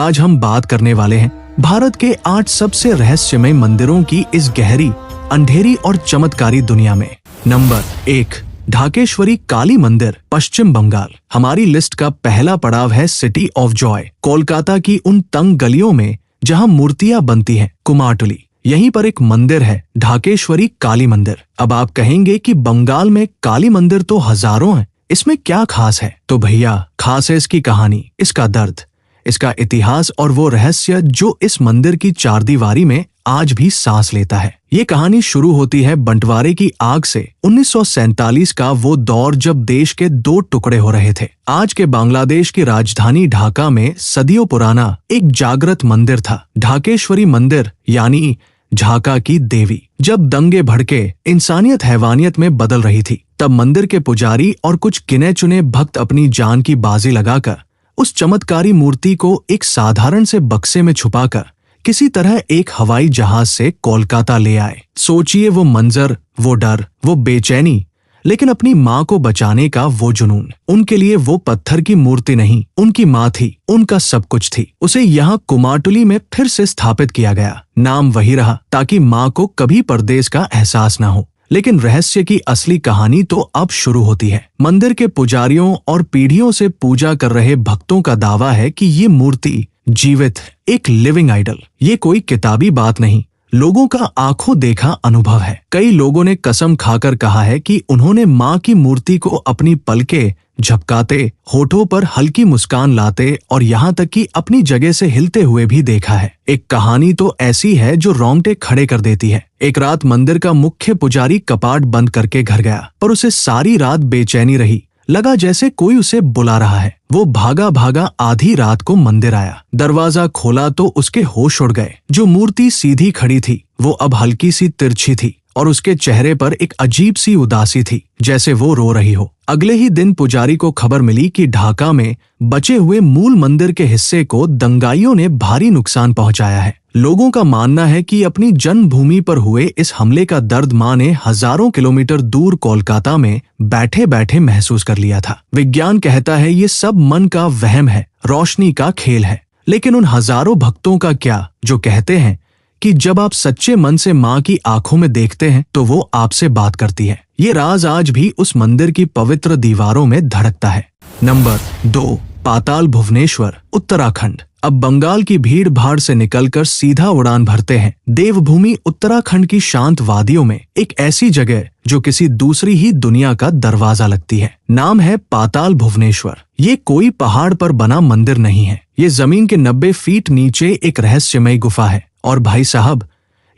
आज हम बात करने वाले हैं भारत के 8 सबसे रहस्यमय मंदिरों की इस गहरी, अंधेरी और चमत्कारी दुनिया में। नंबर 1, ढाकेश्वरी काली मंदिर, पश्चिम बंगाल। हमारी लिस्ट का पहला पड़ाव है सिटी ऑफ जॉय, कोलकाता की उन तंग गलियों में जहां मूर्तियां बनती हैं, कुमारटुली। यहीं पर एक मंदिर है, ढाकेश्वरी काली मंदिर। अब आप कहेंगे कि बंगाल में काली मंदिर तो हजारों हैं, इसमें क्या खास है? तो भैया, खास है इसकी कहानी, इसका दर्द, इसका इतिहास और वो रहस्य जो इस मंदिर की चारदीवारी में आज भी सांस लेता है। ये कहानी शुरू होती है बंटवारे की आग से। 1947 का वो दौर जब देश के 2 टुकड़े हो रहे थे। आज के बांग्लादेश की राजधानी ढाका में सदियों पुराना एक जागृत मंदिर था, ढाकेश्वरी मंदिर, यानी ढाका की देवी। जब दंगे भड़के, इंसानियत हैवानियत में बदल रही थी, तब मंदिर के पुजारी और कुछ गिने चुने भक्त अपनी जान की बाजी लगाकर उस चमत्कारी मूर्ति को एक साधारण से बक्से में छुपाकर किसी तरह एक हवाई जहाज से कोलकाता ले आए। सोचिए वो मंजर, वो डर, वो बेचैनी, लेकिन अपनी माँ को बचाने का वो जुनून। उनके लिए वो पत्थर की मूर्ति नहीं, उनकी माँ थी, उनका सब कुछ थी। उसे यहाँ कुमारटुली में फिर से स्थापित किया गया। नाम वही रहा ताकि माँ को कभी परदेश का एहसास न हो। लेकिन रहस्य की असली कहानी तो अब शुरू होती है। मंदिर के पुजारियों और पीढ़ियों से पूजा कर रहे भक्तों का दावा है कि ये मूर्ति जीवित है, एक लिविंग आइडल। ये कोई किताबी बात नहीं, लोगों का आंखों देखा अनुभव है। कई लोगों ने कसम खाकर कहा है कि उन्होंने माँ की मूर्ति को अपनी पलकें झपकाते, होठों पर हल्की मुस्कान लाते और यहाँ तक कि अपनी जगह से हिलते हुए भी देखा है। एक कहानी तो ऐसी है जो रोंगटे खड़े कर देती है। एक रात मंदिर का मुख्य पुजारी कपाट बंद करके घर गया, पर उसे सारी रात बेचैनी रही। लगा जैसे कोई उसे बुला रहा है। वो भागा भागा आधी रात को मंदिर आया। दरवाजा खोला तो उसके होश उड़ गए। जो मूर्ति सीधी खड़ी थी वो अब हल्की सी तिरछी थी और उसके चेहरे पर एक अजीब सी उदासी थी, जैसे वो रो रही हो। अगले ही दिन पुजारी को खबर मिली कि ढाका में बचे हुए मूल मंदिर के हिस्से को दंगाइयों ने भारी नुकसान पहुंचाया है। लोगों का मानना है कि अपनी जन्मभूमि पर हुए इस हमले का दर्द मां ने हजारों किलोमीटर दूर कोलकाता में बैठे बैठे महसूस कर लिया था। विज्ञान कहता है ये सब मन का वहम है, रोशनी का खेल है। लेकिन उन हजारों भक्तों का क्या जो कहते हैं कि जब आप सच्चे मन से माँ की आंखों में देखते हैं तो वो आपसे बात करती है। ये राज आज भी उस मंदिर की पवित्र दीवारों में धड़कता है। नंबर 2, पाताल भुवनेश्वर, उत्तराखंड। अब बंगाल की भीड़ भाड़ से निकलकर सीधा उड़ान भरते हैं देवभूमि उत्तराखंड की शांत वादियों में, एक ऐसी जगह जो किसी दूसरी ही दुनिया का दरवाजा लगती है। नाम है पाताल भुवनेश्वर। ये कोई पहाड़ पर बना मंदिर नहीं है, ये जमीन के 90 फीट नीचे एक रहस्यमय गुफा है। और भाई साहब,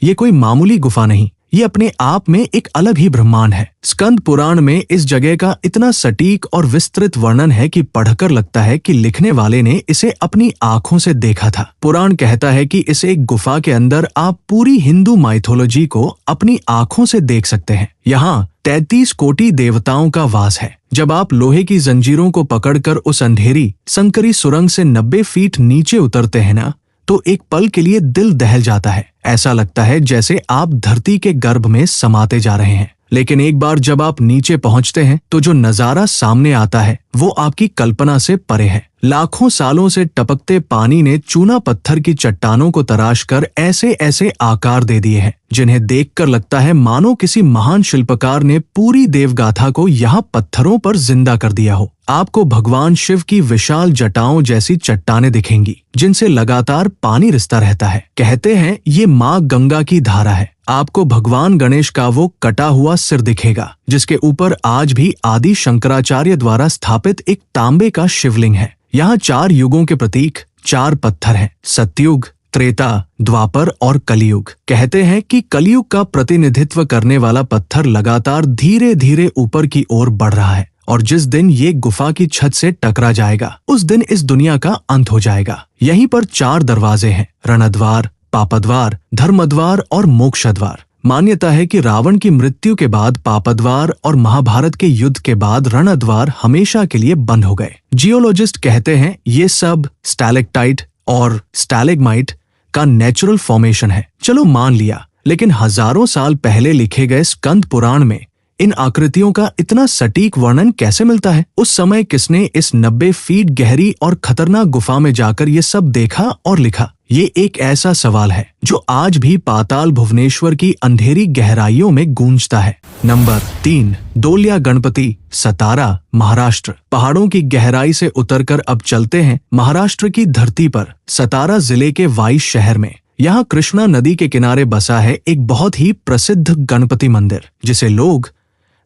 ये कोई मामूली गुफा नहीं, ये अपने आप में एक अलग ही ब्रह्मांड है। स्कंद पुराण में इस जगह का इतना सटीक और विस्तृत वर्णन है कि पढ़कर लगता है कि लिखने वाले ने इसे अपनी आंखों से देखा था। पुराण कहता है कि इस एक गुफा के अंदर आप पूरी हिंदू माइथोलॉजी को अपनी आंखों से देख सकते हैं। यहाँ 33 कोटि देवताओं का वास है। जब आप लोहे की जंजीरों को पकड़कर उस अंधेरी संकरी सुरंग से 90 फीट नीचे उतरते हैं ना, तो एक पल के लिए दिल दहल जाता है। ऐसा लगता है जैसे आप धरती के गर्भ में समाते जा रहे हैं। लेकिन एक बार जब आप नीचे पहुंचते हैं तो जो नजारा सामने आता है वो आपकी कल्पना से परे है। लाखों सालों से टपकते पानी ने चूना पत्थर की चट्टानों को तराश कर ऐसे ऐसे आकार दे दिए हैं जिन्हें देखकर लगता है मानो किसी महान शिल्पकार ने पूरी देवगाथा को यहाँ पत्थरों पर जिंदा कर दिया हो। आपको भगवान शिव की विशाल जटाओं जैसी चट्टानें दिखेंगी जिनसे लगातार पानी रिसता रहता है। कहते हैं ये माँ गंगा की धारा है। आपको भगवान गणेश का वो कटा हुआ सिर दिखेगा जिसके ऊपर आज भी आदि शंकराचार्य द्वारा स्थापित एक तांबे का शिवलिंग है। यहाँ 4 युगों के प्रतीक 4 पत्थर हैं, सतयुग, त्रेता, द्वापर और कलयुग। कहते हैं कि कलयुग का प्रतिनिधित्व करने वाला पत्थर लगातार धीरे धीरे ऊपर की ओर बढ़ रहा है और जिस दिन ये गुफा की छत से टकरा जाएगा उस दिन इस दुनिया का अंत हो जाएगा। यहीं पर 4 दरवाजे हैं, रणद्वार, पापद्वार, धर्मद्वार और मोक्षद्वार। मान्यता है कि रावण की मृत्यु के बाद पापद्वार और महाभारत के युद्ध के बाद रणद्वार हमेशा के लिए बंद हो गए। जियोलॉजिस्ट कहते हैं ये सब स्टैलेक्टाइट और स्टैलेग्माइट का नेचुरल फॉर्मेशन है। चलो मान लिया, लेकिन हजारों साल पहले लिखे गए स्कंद पुराण में इन आकृतियों का इतना सटीक वर्णन कैसे मिलता है? उस समय किसने इस 90 फीट गहरी और खतरनाक गुफा में जाकर ये सब देखा और लिखा? ये एक ऐसा सवाल है जो आज भी पाताल भुवनेश्वर की अंधेरी गहराइयों में गूंजता है। नंबर 3, दोलिया गणपति, सतारा, महाराष्ट्र। पहाड़ों की गहराई से उतरकर अब चलते हैं महाराष्ट्र की धरती पर, सतारा जिले के वाई शहर में। यहाँ कृष्णा नदी के किनारे बसा है एक बहुत ही प्रसिद्ध गणपति मंदिर, जिसे लोग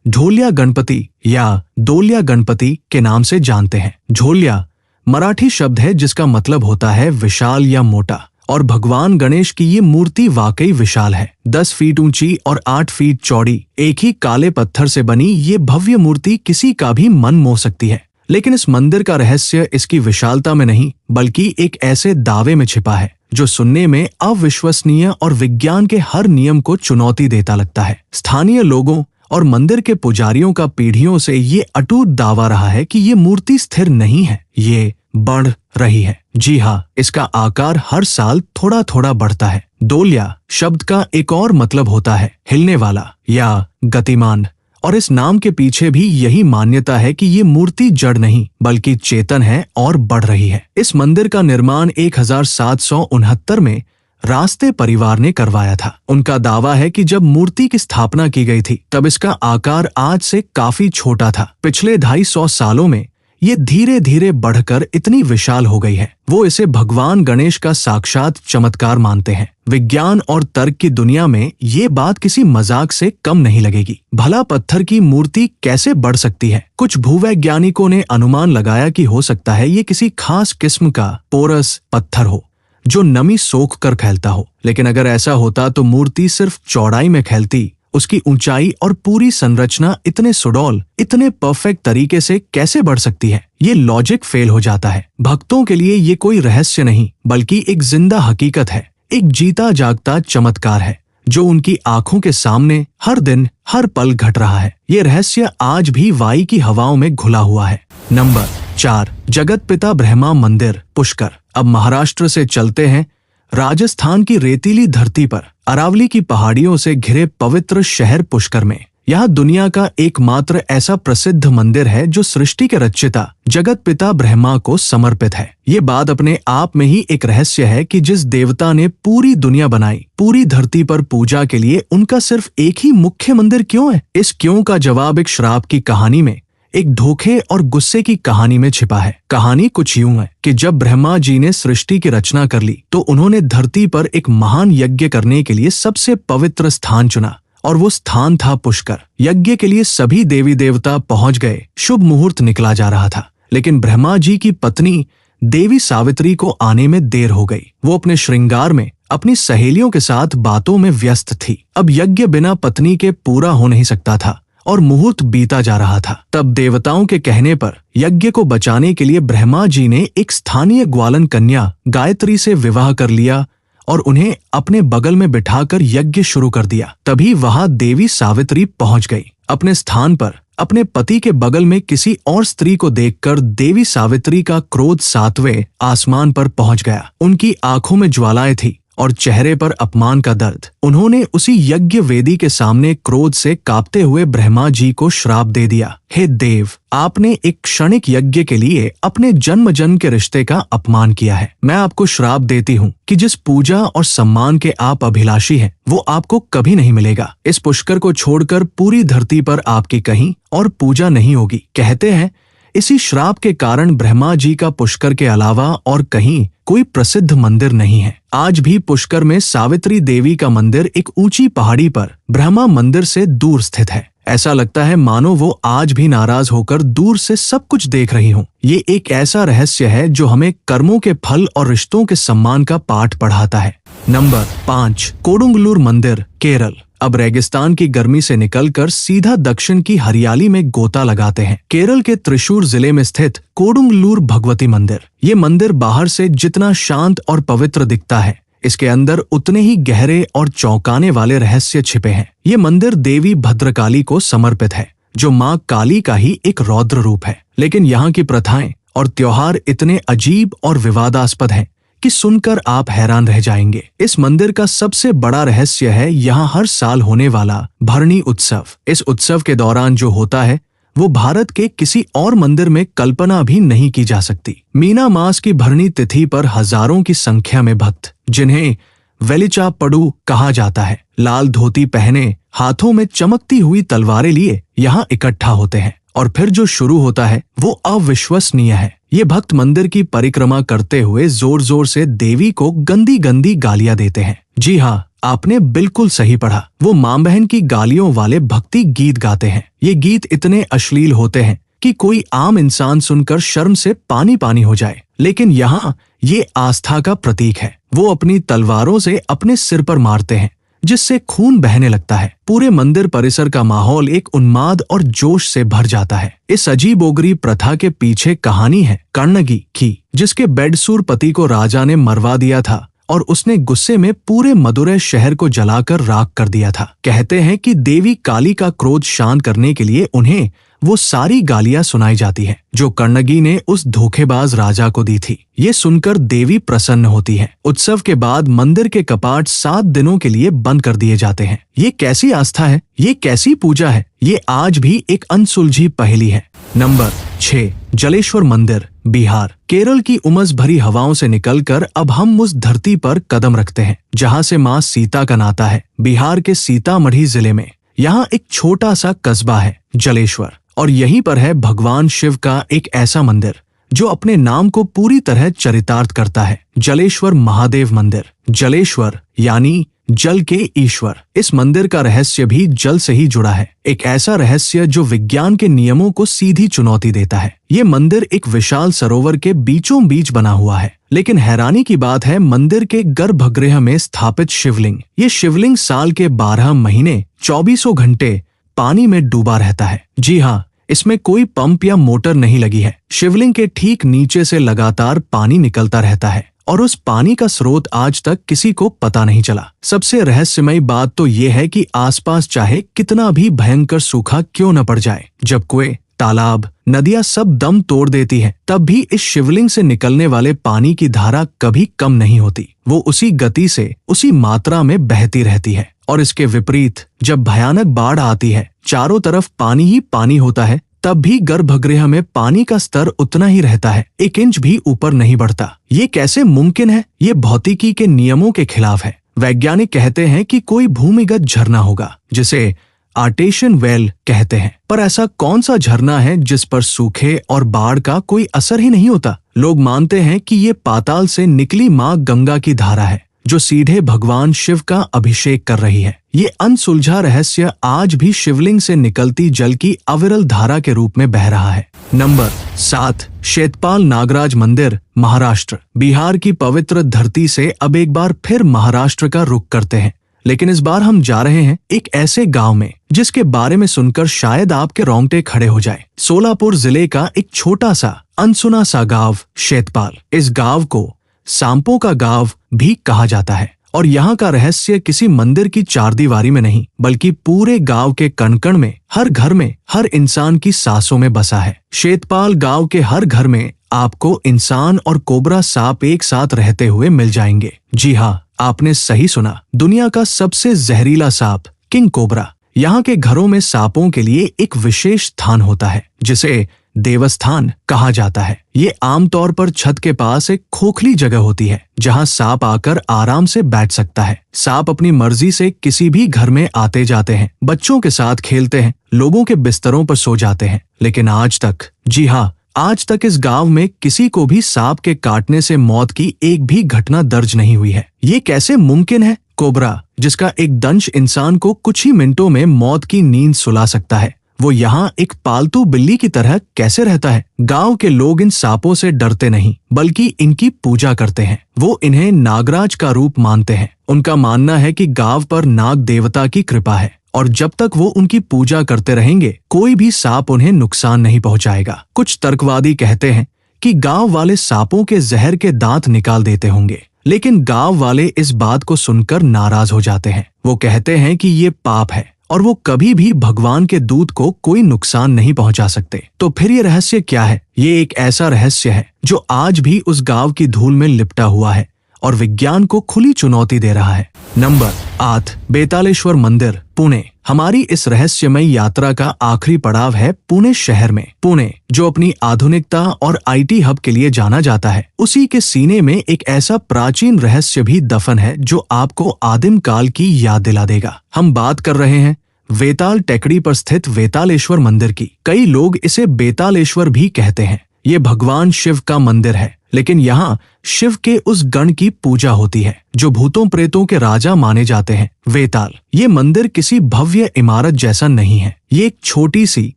ढोलिया गणपति या दोलिया गणपति के नाम से जानते हैं। ढोलिया मराठी शब्द है जिसका मतलब होता है विशाल या मोटा, और भगवान गणेश की ये मूर्ति वाकई विशाल है। 10 फीट ऊंची और 8 फीट चौड़ी एक ही काले पत्थर से बनी ये भव्य मूर्ति किसी का भी मन मोह सकती है। लेकिन इस मंदिर का रहस्य इसकी विशालता में नहीं, बल्कि एक ऐसे दावे में छिपा है जो सुनने में अविश्वसनीय और विज्ञान के हर नियम को चुनौती देता लगता है। स्थानीय लोगों और मंदिर के पुजारियों का पीढ़ियों से ये अटूट दावा रहा है कि ये मूर्ति स्थिर नहीं है, ये बढ़ रही है। जी हाँ, इसका आकार हर साल थोड़ा थोड़ा बढ़ता है। दोलिया शब्द का एक और मतलब होता है हिलने वाला या गतिमान, और इस नाम के पीछे भी यही मान्यता है कि ये मूर्ति जड़ नहीं बल्कि चेतन है और बढ़ रही है। इस मंदिर का निर्माण 1769 में रास्ते परिवार ने करवाया था। उनका दावा है कि जब मूर्ति की स्थापना की गई थी तब इसका आकार आज से काफी छोटा था। पिछले 250 सालों में ये धीरे धीरे बढ़कर इतनी विशाल हो गई है। वो इसे भगवान गणेश का साक्षात चमत्कार मानते हैं। विज्ञान और तर्क की दुनिया में ये बात किसी मजाक से कम नहीं लगेगी। भला पत्थर की मूर्ति कैसे बढ़ सकती है? कुछ भूवैज्ञानिकों ने अनुमान लगाया कि हो सकता है ये किसी खास किस्म का पोरस पत्थर हो जो नमी सोख कर फैलता हो। लेकिन अगर ऐसा होता तो मूर्ति सिर्फ चौड़ाई में फैलती, उसकी ऊंचाई और पूरी संरचना इतने सुडौल, इतने परफेक्ट तरीके से कैसे बढ़ सकती है? ये लॉजिक फेल हो जाता है। भक्तों के लिए ये कोई रहस्य नहीं बल्कि एक जिंदा हकीकत है, एक जीता जागता चमत्कार है जो उनकी आंखों के सामने हर दिन हर पल घट रहा है। ये रहस्य आज भी वाई की हवाओं में घुला हुआ है। नंबर 4, जगत पिता ब्रह्मा मंदिर, पुष्कर। अब महाराष्ट्र से चलते हैं राजस्थान की रेतीली धरती पर, अरावली की पहाड़ियों से घिरे पवित्र शहर पुष्कर में। यहाँ दुनिया का एकमात्र ऐसा प्रसिद्ध मंदिर है जो सृष्टि के रचयिता जगत पिता ब्रह्मा को समर्पित है। ये बात अपने आप में ही एक रहस्य है कि जिस देवता ने पूरी दुनिया बनाई, पूरी धरती पर पूजा के लिए उनका सिर्फ एक ही मुख्य मंदिर क्यों है? इस क्यों का जवाब एक श्राप की कहानी में, एक धोखे और गुस्से की कहानी में छिपा है। कहानी कुछ यूं है कि जब ब्रह्मा जी ने सृष्टि की रचना कर ली तो उन्होंने धरती पर एक महान यज्ञ करने के लिए सबसे पवित्र स्थान चुना, और वो स्थान था पुष्कर। यज्ञ के लिए सभी देवी देवता पहुंच गए। शुभ मुहूर्त निकला जा रहा था, लेकिन ब्रह्मा जी की पत्नी देवी सावित्री को आने में देर हो गई। वो अपने श्रृंगार में अपनी सहेलियों के साथ बातों में व्यस्त थी। अब यज्ञ बिना पत्नी के पूरा हो नहीं सकता था और मुहूर्त बीता जा रहा था। तब देवताओं के कहने पर यज्ञ को बचाने के लिए ब्रह्मा जी ने एक स्थानीय ग्वालन कन्या गायत्री से विवाह कर लिया और उन्हें अपने बगल में बिठाकर यज्ञ शुरू कर दिया। तभी वहां देवी सावित्री पहुंच गई। अपने स्थान पर अपने पति के बगल में किसी और स्त्री को देखकर देवी सावित्री का क्रोध 7वें आसमान पर पहुंच गया। उनकी आंखों में ज्वालाएं थी और चेहरे पर अपमान का दर्द। उन्होंने उसी यज्ञ वेदी के सामने क्रोध से कांपते हुए ब्रह्मा जी को श्राप दे दिया, हे देव, आपने एक क्षणिक यज्ञ के लिए अपने जन्म जन्म के रिश्ते का अपमान किया है। मैं आपको श्राप देती हूँ कि जिस पूजा और सम्मान के आप अभिलाषी हैं, वो आपको कभी नहीं मिलेगा। इस पुष्कर को छोड़कर पूरी धरती पर आपकी कहीं और पूजा नहीं होगी। कहते हैं इसी श्राप के कारण ब्रह्मा जी का पुष्कर के अलावा और कहीं कोई प्रसिद्ध मंदिर नहीं है। आज भी पुष्कर में सावित्री देवी का मंदिर एक ऊंची पहाड़ी पर ब्रह्मा मंदिर से दूर स्थित है। ऐसा लगता है मानो वो आज भी नाराज होकर दूर से सब कुछ देख रही हूँ। ये एक ऐसा रहस्य है जो हमें कर्मों के फल और रिश्तों के सम्मान का पाठ पढ़ाता है। नंबर 5, कोडुंगलूर मंदिर, केरल। अब रेगिस्तान की गर्मी से निकलकर सीधा दक्षिण की हरियाली में गोता लगाते हैं। केरल के त्रिशूर जिले में स्थित कोडुंगलूर भगवती मंदिर। ये मंदिर बाहर से जितना शांत और पवित्र दिखता है, इसके अंदर उतने ही गहरे और चौंकाने वाले रहस्य छिपे हैं। ये मंदिर देवी भद्रकाली को समर्पित है, जो माँ काली का ही एक रौद्र रूप है। लेकिन यहाँ की प्रथाएं और त्योहार इतने अजीब और विवादास्पद हैं कि कि सुनकर आप हैरान रह जाएंगे। इस मंदिर का सबसे बड़ा रहस्य है यहाँ हर साल होने वाला भरणी उत्सव। इस उत्सव के दौरान जो होता है वो भारत के किसी और मंदिर में कल्पना भी नहीं की जा सकती। मीना मास की भरणी तिथि पर हजारों की संख्या में भक्त, जिन्हें वेलिचापड़ू कहा जाता है, लाल धोती पहने हाथों में चमकती हुई तलवारें लिए यहाँ इकट्ठा होते हैं और फिर जो शुरू होता है वो अविश्वसनीय है। ये भक्त मंदिर की परिक्रमा करते हुए जोर जोर से देवी को गंदी गंदी गालियां देते हैं। जी हाँ, आपने बिल्कुल सही पढ़ा, वो मां बहन की गालियों वाले भक्ति गीत गाते हैं। ये गीत इतने अश्लील होते हैं कि कोई आम इंसान सुनकर शर्म से पानी पानी हो जाए, लेकिन यहाँ ये आस्था का प्रतीक है। वो अपनी तलवारों से अपने सिर पर मारते हैं जिससे खून बहने लगता है। पूरे मंदिर परिसर का माहौल एक उन्माद और जोश से भर जाता है। इस अजीबोगरी प्रथा के पीछे कहानी है कर्णगी की, जिसके बेडसूर पति को राजा ने मरवा दिया था और उसने गुस्से में पूरे मदुरै शहर को जलाकर राख कर दिया था। कहते हैं कि देवी काली का क्रोध शांत करने के लिए उन्हें वो सारी गालियां सुनाई जाती हैं जो कर्णगी ने उस धोखेबाज राजा को दी थी। ये सुनकर देवी प्रसन्न होती है। उत्सव के बाद मंदिर के कपाट 7 दिनों के लिए बंद कर दिए जाते हैं। ये कैसी आस्था है, ये कैसी पूजा है, ये आज भी एक अनसुलझी पहेली है। नंबर 6, जलेश्वर मंदिर, बिहार। केरल की उमस भरी हवाओं से निकलकर अब हम उस धरती पर कदम रखते हैं जहाँ से माँ सीता का नाता है। बिहार के सीतामढ़ी जिले में यहाँ एक छोटा सा कस्बा है जलेश्वर, और यहीं पर है भगवान शिव का एक ऐसा मंदिर जो अपने नाम को पूरी तरह चरितार्थ करता है, जलेश्वर महादेव मंदिर। जलेश्वर यानी जल के ईश्वर। इस मंदिर का रहस्य भी जल से ही जुड़ा है, एक ऐसा रहस्य जो विज्ञान के नियमों को सीधी चुनौती देता है। ये मंदिर एक विशाल सरोवर के बीचों बीच बना हुआ है, लेकिन हैरानी की बात है मंदिर के गर्भगृह में स्थापित शिवलिंग। ये शिवलिंग साल के 12 महीने 24 घंटे पानी में डूबा रहता है। जी हाँ, इसमें कोई पंप या मोटर नहीं लगी है। शिवलिंग के ठीक नीचे से लगातार पानी निकलता रहता है और उस पानी का स्रोत आज तक किसी को पता नहीं चला। सबसे रहस्यमयी बात तो ये है कि आसपास चाहे कितना भी भयंकर सूखा क्यों न पड़ जाए, जब कुएं, तालाब, नदियां सब दम तोड़ देती हैं, तब भी इस शिवलिंग से निकलने वाले पानी की धारा कभी कम नहीं होती। वो उसी गति से, उसी मात्रा में बहती रहती है। और इसके विपरीत जब भयानक बाढ़ आती है, चारों तरफ पानी ही पानी होता है, तब भी गर्भगृह में पानी का स्तर उतना ही रहता है, 1 इंच भी ऊपर नहीं बढ़ता। ये कैसे मुमकिन है? ये भौतिकी के नियमों के खिलाफ है। वैज्ञानिक कहते हैं कि कोई भूमिगत झरना होगा, जिसे आर्टेशियन वेल कहते हैं। पर ऐसा कौन सा झरना है जिस पर सूखे और बाढ़ का कोई असर ही नहीं होता? लोग मानते हैं कि ये पाताल से निकली माँ गंगा की धारा है जो सीधे भगवान शिव का अभिषेक कर रही है। ये अनसुलझा रहस्य आज भी शिवलिंग से निकलती जल की अविरल धारा के रूप में बह रहा है। नंबर 7, शेतपाल नागराज मंदिर, महाराष्ट्र। बिहार की पवित्र धरती से अब एक बार फिर महाराष्ट्र का रुख करते हैं, लेकिन इस बार हम जा रहे हैं एक ऐसे गांव में जिसके बारे में सुनकर शायद आपके रोंगटे खड़े हो जाए। सोलापुर जिले का एक छोटा सा अनसुना सा गांव शेतपाल। इस गांव को सांपों का गांव भी कहा जाता है और यहाँ का रहस्य किसी मंदिर की चारदीवारी में नहीं, बल्कि पूरे गांव के कण-कण में, हर घर में, हर इंसान की सांसों में बसा है। शेतपाल गांव के हर घर में आपको इंसान और कोबरा सांप एक साथ रहते हुए मिल जाएंगे। जी हाँ, आपने सही सुना, दुनिया का सबसे जहरीला सांप किंग कोबरा। यहाँ के घरों में सांपों के लिए एक विशेष स्थान होता है जिसे देवस्थान कहा जाता है। ये आमतौर पर छत के पास एक खोखली जगह होती है जहाँ सांप आकर आराम से बैठ सकता है। सांप अपनी मर्जी से किसी भी घर में आते जाते हैं, बच्चों के साथ खेलते हैं, लोगों के बिस्तरों पर सो जाते हैं। लेकिन आज तक, जी हाँ, आज तक इस गांव में किसी को भी सांप के काटने से मौत की एक भी घटना दर्ज नहीं हुई है। ये कैसे मुमकिन है? कोबरा, जिसका एक दंश इंसान को कुछ ही मिनटों में मौत की नींद सुला सकता है, वो यहाँ एक पालतू बिल्ली की तरह कैसे रहता है? गांव के लोग इन सांपों से डरते नहीं, बल्कि इनकी पूजा करते हैं। वो इन्हें नागराज का रूप मानते हैं। उनका मानना है कि गांव पर नाग देवता की कृपा है और जब तक वो उनकी पूजा करते रहेंगे, कोई भी सांप उन्हें नुकसान नहीं पहुंचाएगा। कुछ तर्कवादी कहते हैं कि गांव वाले सांपों के जहर के दांत निकाल देते होंगे, लेकिन गांव वाले इस बात को सुनकर नाराज हो जाते हैं। वो कहते हैं कि ये पाप है और वो कभी भी भगवान के दूत को कोई नुकसान नहीं पहुंचा सकते। तो फिर ये रहस्य क्या है? ये एक ऐसा रहस्य है जो आज भी उस गांव की धूल में लिपटा हुआ है, और विज्ञान को खुली चुनौती दे रहा है। नंबर 8, बेतालेश्वर मंदिर, पुणे। हमारी इस रहस्यमय यात्रा का आखिरी पड़ाव है पुणे शहर में। पुणे, जो अपनी आधुनिकता और IT हब के लिए जाना जाता है, उसी के सीने में एक ऐसा प्राचीन रहस्य भी दफन है जो आपको आदिम काल की याद दिला देगा। हम बात कर रहे हैं वेताल टेकड़ी पर स्थित वेतालेश्वर मंदिर की। कई लोग इसे बेतालेश्वर भी कहते हैं। ये भगवान शिव का मंदिर है, लेकिन यहाँ शिव के उस गण की पूजा होती है जो भूतों प्रेतों के राजा माने जाते हैं। वेताल, ये मंदिर किसी भव्य इमारत जैसा नहीं है। ये एक छोटी सी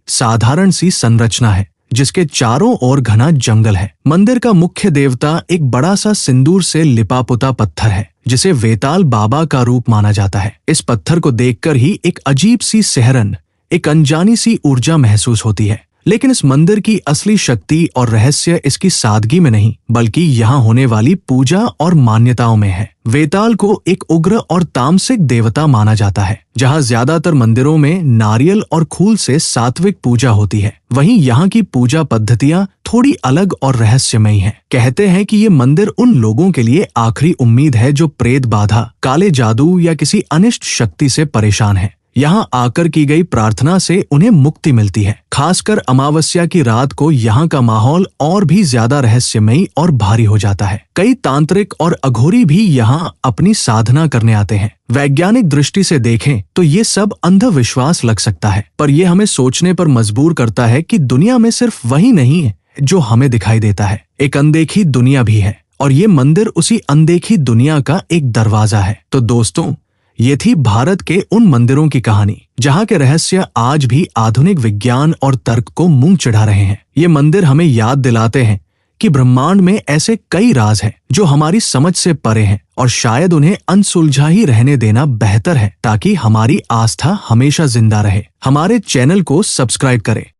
साधारण सी संरचना है जिसके चारों ओर घना जंगल है। मंदिर का मुख्य देवता एक बड़ा सा सिंदूर से लिपा पुता पत्थर है जिसे वेताल बाबा का रूप माना जाता है। इस पत्थर को देखकर ही एक अजीब सी सिहरन, एक अनजानी सी ऊर्जा महसूस होती है। लेकिन इस मंदिर की असली शक्ति और रहस्य इसकी सादगी में नहीं, बल्कि यहाँ होने वाली पूजा और मान्यताओं में है। वेताल को एक उग्र और तामसिक देवता माना जाता है। जहाँ ज्यादातर मंदिरों में नारियल और खूल से सात्विक पूजा होती है, वहीं यहाँ की पूजा पद्धतियाँ थोड़ी अलग और रहस्यमयी हैं। कहते हैं कि ये मंदिर उन लोगों के लिए आखिरी उम्मीद है जो प्रेत बाधा, काले जादू या किसी अनिष्ट शक्ति से परेशान है। यहाँ आकर की गई प्रार्थना से उन्हें मुक्ति मिलती है। खासकर अमावस्या की रात को यहाँ का माहौल और भी ज्यादा रहस्यमयी और भारी हो जाता है। कई तांत्रिक और अघोरी भी यहाँ अपनी साधना करने आते हैं। वैज्ञानिक दृष्टि से देखें तो ये सब अंधविश्वास लग सकता है, पर यह हमें सोचने पर मजबूर करता है कि दुनिया में सिर्फ वही नहीं है जो हमें दिखाई देता है। एक अनदेखी दुनिया भी है और ये मंदिर उसी अनदेखी दुनिया का एक दरवाजा है। तो दोस्तों, ये थी भारत के उन मंदिरों की कहानी जहाँ के रहस्य आज भी आधुनिक विज्ञान और तर्क को मुंह चिढ़ा रहे हैं। ये मंदिर हमें याद दिलाते हैं कि ब्रह्मांड में ऐसे कई राज हैं जो हमारी समझ से परे हैं और शायद उन्हें अनसुलझा ही रहने देना बेहतर है ताकि हमारी आस्था हमेशा जिंदा रहे। हमारे चैनल को सब्सक्राइब करें।